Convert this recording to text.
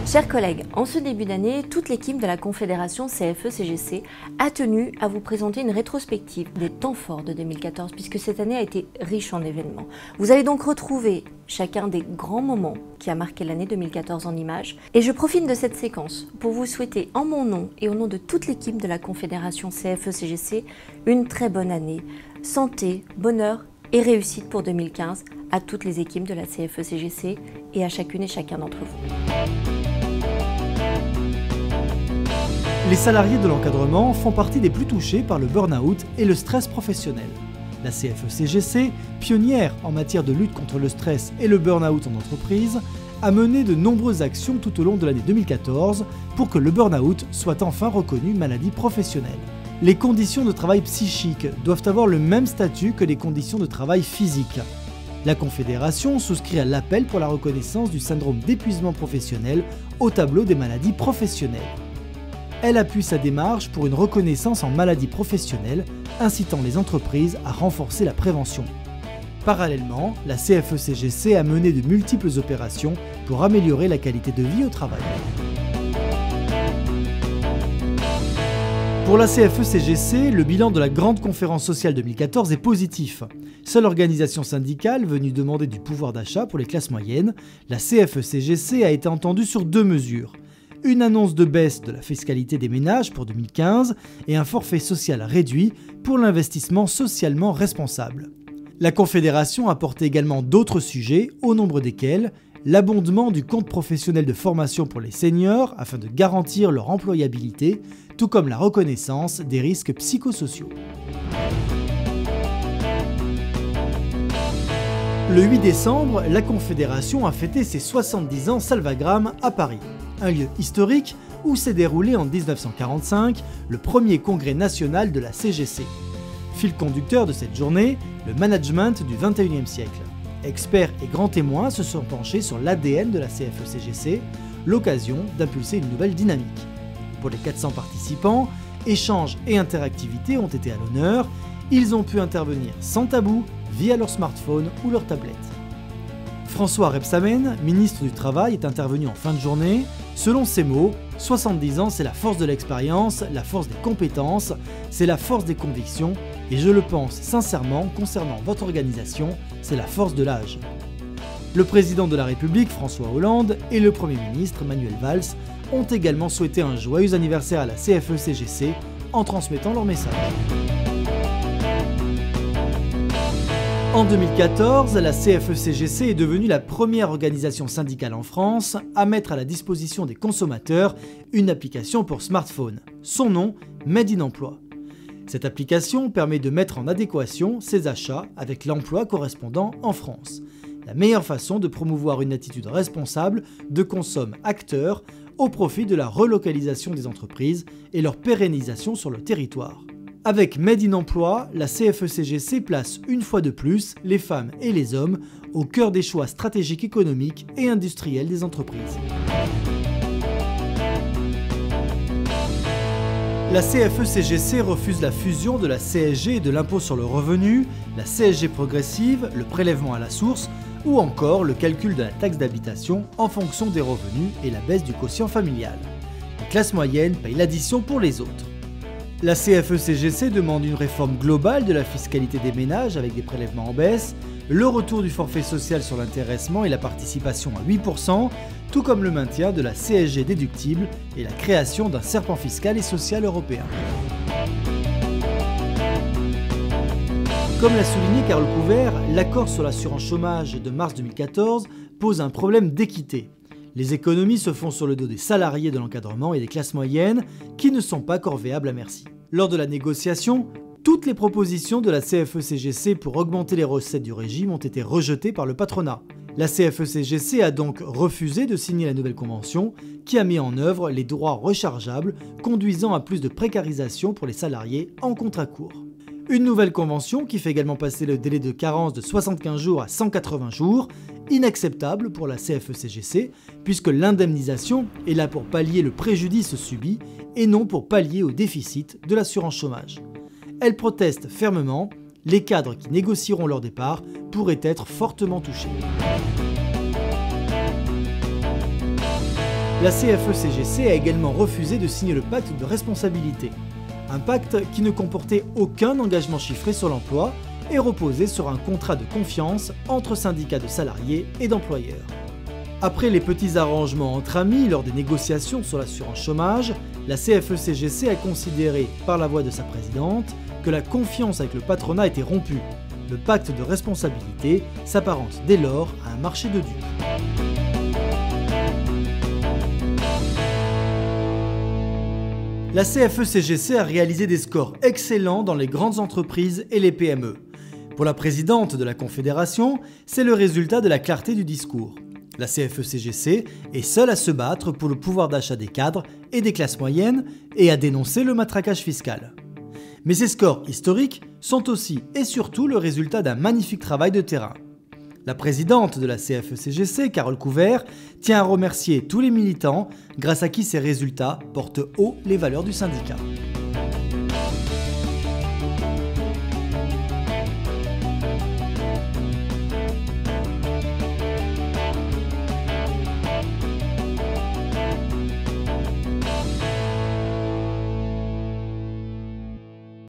Chers collègues, en ce début d'année, toute l'équipe de la Confédération CFE-CGC a tenu à vous présenter une rétrospective des temps forts de 2014, puisque cette année a été riche en événements. Vous allez donc retrouver chacun des grands moments qui a marqué l'année 2014 en images. Et je profite de cette séquence pour vous souhaiter, en mon nom et au nom de toute l'équipe de la Confédération CFE-CGC, une très bonne année. Santé, bonheur et réussite pour 2015 à toutes les équipes de la CFE-CGC et à chacune et chacun d'entre vous. Les salariés de l'encadrement font partie des plus touchés par le burn-out et le stress professionnel. La CFE-CGC, pionnière en matière de lutte contre le stress et le burn-out en entreprise, a mené de nombreuses actions tout au long de l'année 2014 pour que le burn-out soit enfin reconnu maladie professionnelle. Les conditions de travail psychiques doivent avoir le même statut que les conditions de travail physiques. La Confédération souscrit à l'appel pour la reconnaissance du syndrome d'épuisement professionnel au tableau des maladies professionnelles. Elle appuie sa démarche pour une reconnaissance en maladie professionnelle, incitant les entreprises à renforcer la prévention. Parallèlement, la CFE-CGC a mené de multiples opérations pour améliorer la qualité de vie au travail. Pour la CFE-CGC, le bilan de la Grande Conférence sociale 2014 est positif. Seule organisation syndicale venue demander du pouvoir d'achat pour les classes moyennes, la CFE-CGC a été entendue sur deux mesures. Une annonce de baisse de la fiscalité des ménages pour 2015 et un forfait social réduit pour l'investissement socialement responsable. La Confédération a porté également d'autres sujets, au nombre desquels l'abondement du compte professionnel de formation pour les seniors afin de garantir leur employabilité, tout comme la reconnaissance des risques psychosociaux. Le 8 décembre, la Confédération a fêté ses 70 ans Salvagram à Paris, un lieu historique où s'est déroulé en 1945 le premier congrès national de la CGC. Fil conducteur de cette journée, le management du XXIe siècle. Experts et grands témoins se sont penchés sur l'ADN de la CFE-CGC, l'occasion d'impulser une nouvelle dynamique. Pour les 400 participants, échanges et interactivité ont été à l'honneur. Ils ont pu intervenir sans tabou via leur smartphone ou leur tablette. François Rebsamen, ministre du Travail, est intervenu en fin de journée. Selon ses mots, 70 ans, c'est la force de l'expérience, la force des compétences, c'est la force des convictions, et je le pense sincèrement concernant votre organisation, c'est la force de l'âge. Le président de la République, François Hollande, et le Premier ministre, Manuel Valls, ont également souhaité un joyeux anniversaire à la CFE-CGC en transmettant leur message. En 2014, la CFE-CGC est devenue la première organisation syndicale en France à mettre à la disposition des consommateurs une application pour smartphone. Son nom, Made in Emploi. Cette application permet de mettre en adéquation ses achats avec l'emploi correspondant en France. La meilleure façon de promouvoir une attitude responsable de consomme-acteur au profit de la relocalisation des entreprises et leur pérennisation sur le territoire. Avec Made in Emploi, la CFE-CGC place une fois de plus les femmes et les hommes au cœur des choix stratégiques économiques et industriels des entreprises. La CFE-CGC refuse la fusion de la CSG et de l'impôt sur le revenu, la CSG progressive, le prélèvement à la source ou encore le calcul de la taxe d'habitation en fonction des revenus et la baisse du quotient familial. Les classes moyennes payent l'addition pour les autres. La CFE-CGC demande une réforme globale de la fiscalité des ménages avec des prélèvements en baisse, le retour du forfait social sur l'intéressement et la participation à 8%, tout comme le maintien de la CSG déductible et la création d'un serpent fiscal et social européen. Comme l'a souligné Carole Couvert, l'accord sur l'assurance chômage de mars 2014 pose un problème d'équité. Les économies se font sur le dos des salariés de l'encadrement et des classes moyennes qui ne sont pas corvéables à merci. Lors de la négociation, toutes les propositions de la CFE-CGC pour augmenter les recettes du régime ont été rejetées par le patronat. La CFE-CGC a donc refusé de signer la nouvelle convention qui a mis en œuvre les droits rechargeables conduisant à plus de précarisation pour les salariés en contrat court. Une nouvelle convention qui fait également passer le délai de carence de 75 jours à 180 jours, inacceptable pour la CFE-CGC, puisque l'indemnisation est là pour pallier le préjudice subi et non pour pallier au déficit de l'assurance chômage. Elle proteste fermement, les cadres qui négocieront leur départ pourraient être fortement touchés. La CFE-CGC a également refusé de signer le pacte de responsabilité. Un pacte qui ne comportait aucun engagement chiffré sur l'emploi et reposait sur un contrat de confiance entre syndicats de salariés et d'employeurs. Après les petits arrangements entre amis lors des négociations sur l'assurance chômage, la CFE-CGC a considéré, par la voix de sa présidente, que la confiance avec le patronat était rompue. Le pacte de responsabilité s'apparente dès lors à un marché de dupes. La CFE-CGC a réalisé des scores excellents dans les grandes entreprises et les PME. Pour la présidente de la Confédération, c'est le résultat de la clarté du discours. La CFE-CGC est seule à se battre pour le pouvoir d'achat des cadres et des classes moyennes et à dénoncer le matraquage fiscal. Mais ces scores historiques sont aussi et surtout le résultat d'un magnifique travail de terrain. La présidente de la CFE-CGC, Carole Couvert, tient à remercier tous les militants grâce à qui ces résultats portent haut les valeurs du syndicat.